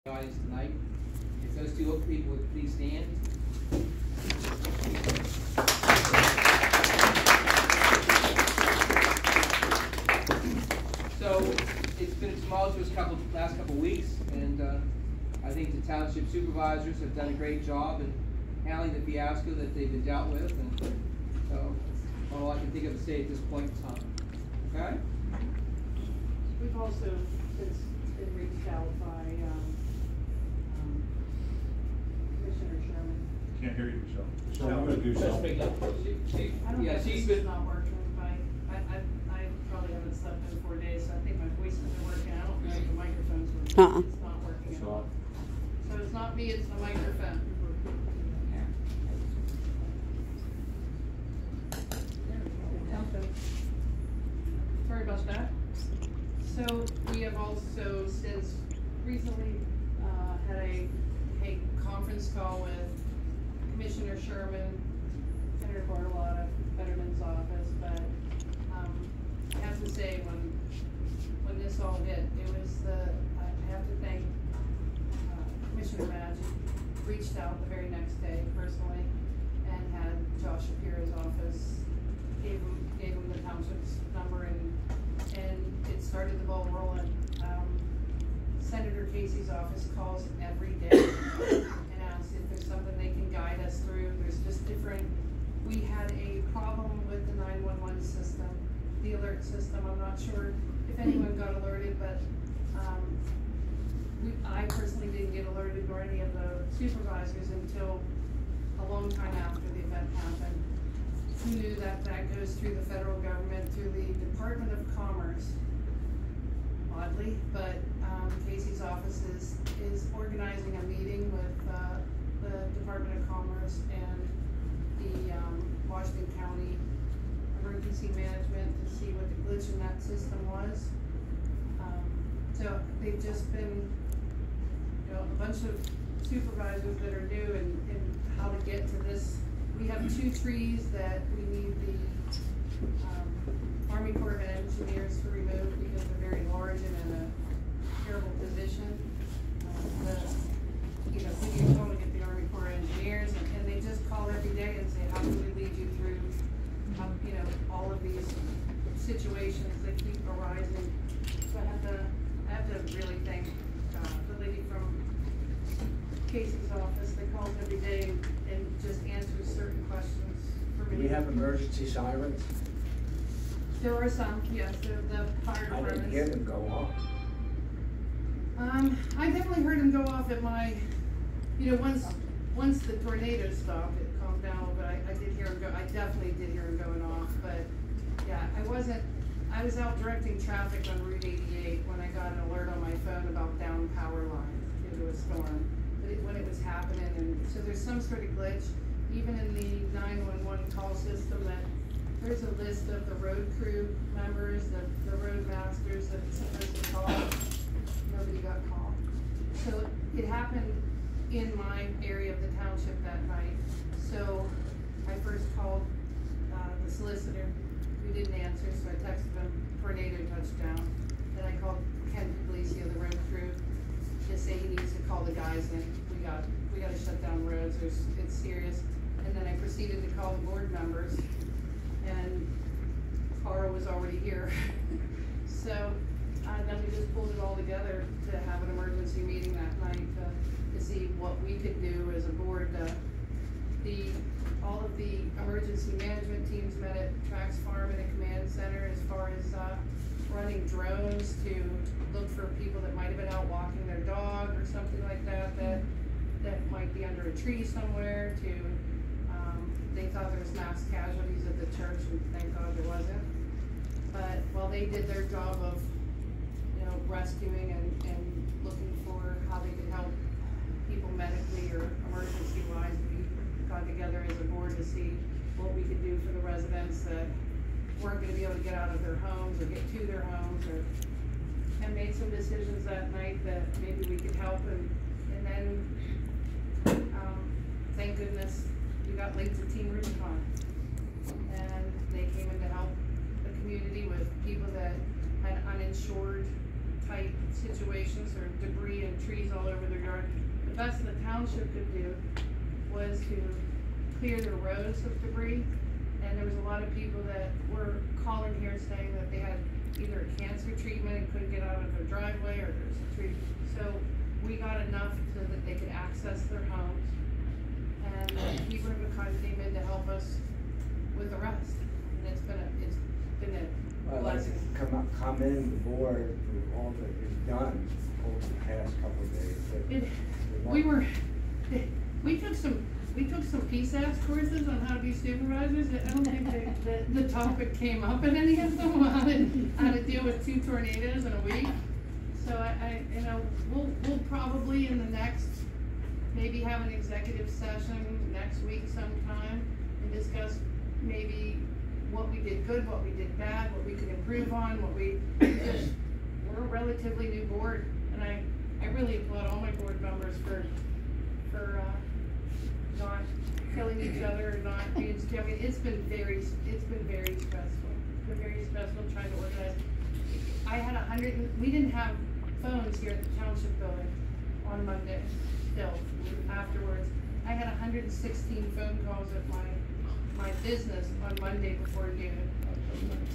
Audience tonight. If those two people would please stand. So it's been a tumultuous last couple weeks, and I think the township supervisors have done a great job in handling the fiasco that they've been dealt with, and so that's all I can think of to say at this point in time. Okay? We've also been reached out by Commissioner Sherman. Can't hear you, Michelle. So I'm going to do something. Speak up. I don't know if she's this is been. not working. I probably haven't slept in 4 days, so I think my voice isn't working. I don't know if the microphone's working. It's not working at all. So it's not me, it's the microphone. Sorry about that. So we have also since recently had a conference call with Commissioner Sherman, Senator Bartolotta, Veterans Office, but I have to say when this all hit, it was I have to thank Commissioner Magic reached out the very next day personally and had Josh Shapiro's office gave him the township's number and it started the ball rolling. Senator Casey's office calls every day and asks if there's something they can guide us through. There's just different. We had a problem with the 911 system, the alert system. I'm not sure if anyone got alerted, but I personally didn't get alerted, nor any of the supervisors, until a long time after the event happened. Who knew that goes through the federal government, through the Department of Commerce, oddly, but Casey's office is organizing a meeting with the Department of Commerce and the Washington County Emergency Management to see what the glitch in that system was. So they've just been, a bunch of supervisors that are new and how to get to this. We have 2 trees that we need the Army Corps of Engineers to remove because they're very large and in a terrible position. We need to totally get the Army Corps of Engineers, and they just call every day and say, how can we lead you through, all of these situations that keep arising. So I have to really thank the lady from Casey's office that calls every day and just answers certain questions for me. Do we have emergency sirens? There are some, yes. The fire departments. I didn't hear them go off. I definitely heard them go off at my, once the tornado stopped, it calmed down a little bit. I did hear them go. I definitely did hear them going off, but yeah, I was out directing traffic on Route 88 when I got an alert on my phone about down power lines due to a storm. When it was happening, and so there's some sort of glitch, even in the 911 call system, that there's a list of the road crew members, the road masters that it's supposed to call. Nobody got called. So it happened in my area of the township that night. So I first called the solicitor, who didn't answer, so I texted him, tornado touchdown. Then I called Ken Puglisi of the road crew to say he needs to call the guys in. We got to shut down roads. It's serious. And then I proceeded to call the board members, and Carl was already here. So then we just pulled it all together to have an emergency meeting that night to see what we could do as a board. All of the emergency management teams met at Trax Farm in a command center as far as running drones to look for people that might have been out walking their dog or something like that might be under a tree somewhere. They thought there was mass casualties at the church, and thank God there wasn't. But while they did their job of rescuing and looking for how they could help people medically or emergency wise, we got together as a board to see what we could do for the residents that weren't going to be able to get out of their homes or get to their homes, and made some decisions that night that maybe we could help, and then thank goodness we got linked to Team Rubicon, and they came in to help the community with people that had uninsured type situations or debris and trees all over their best the township could do was to clear the roads of debris. And there was a lot of people that were calling here saying that they had either a cancer treatment and couldn't get out of their driveway, or there's a tree. So we got enough so that they could access their homes. And people in McCarty came in to help us with the rest. And it's been a I'd like blessing. to commend the board for all that you've done over the past couple of days. We took some PSAS courses on how to be supervisors. I don't think the topic came up in any of them, how to deal with 2 tornadoes in a week. So we'll probably in the next, maybe have an executive session next week sometime and discuss maybe what we did good, what we did bad, what we could improve on, we're a relatively new board, and I really applaud all my board members for not killing each other, not being, I mean, it's been very stressful. It's been very stressful trying to organize. I had we didn't have phones here at the township building on Monday still, afterwards. I had 116 phone calls at my business on Monday before noon.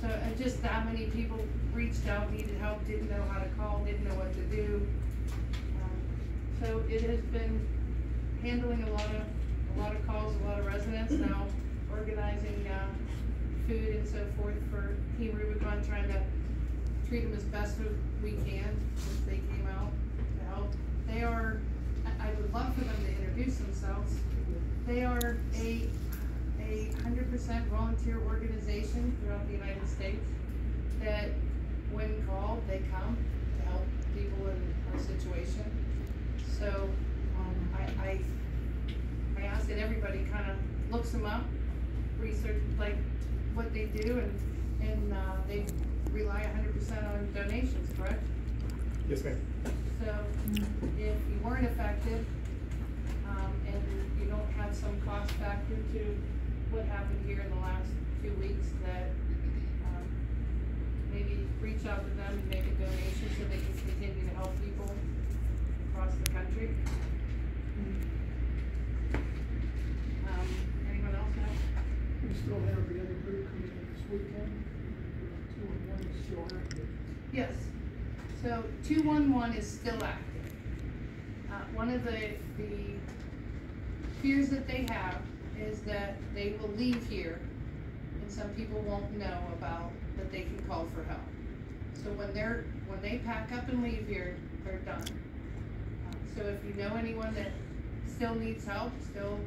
So just that many people reached out, needed help, didn't know how to call, didn't know what to do. So it has been handling a lot of calls, a lot of residents, now organizing food and so forth for Team Rubicon, trying to treat them as best as we can since they came out to help. They are, I would love for them to introduce themselves. They are a 100% volunteer organization throughout the United States that when called, they come to help people in our situation. So I ask that everybody kind of looks them up, research like what they do, and they rely 100% on donations, correct? Yes, ma'am. So if you weren't affected, and you don't have some cost factor to what happened here in the last 2 weeks, that maybe reach out to them and make a donation so they can continue to help people across the country. Anyone else have? We still have the other group coming in this weekend. 211 is still active. Yes. So 211 is still active. One of the fears that they have is that they will leave here and some people won't know about that they can call for help. So when they pack up and leave here, they're done. So if you know anyone that still needs help, still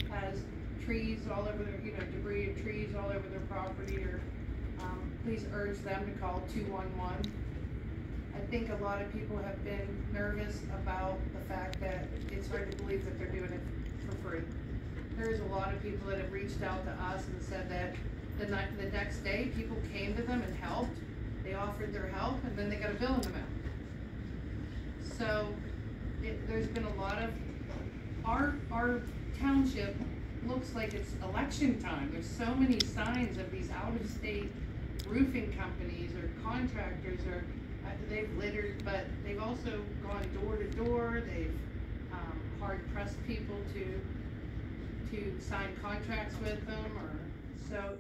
has trees all over their, debris of trees all over their property, or please urge them to call 211. I think a lot of people have been nervous about the fact that it's hard to believe that they're doing it for free. There's a lot of people that have reached out to us and said that the next day people came to them and helped. They offered their help, and then they got a bill in the mail. So there's been a lot of, our township looks like it's election time. There's so many signs of these out-of-state roofing companies or contractors, or they've littered, but they've also gone door to door. They've hard-pressed people to sign contracts with them, or so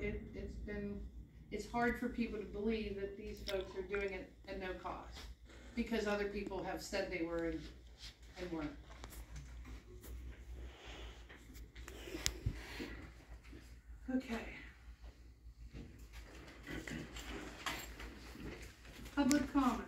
it's hard for people to believe that these folks are doing it at no cost, because other people have said they were and weren't. Okay. Public comment.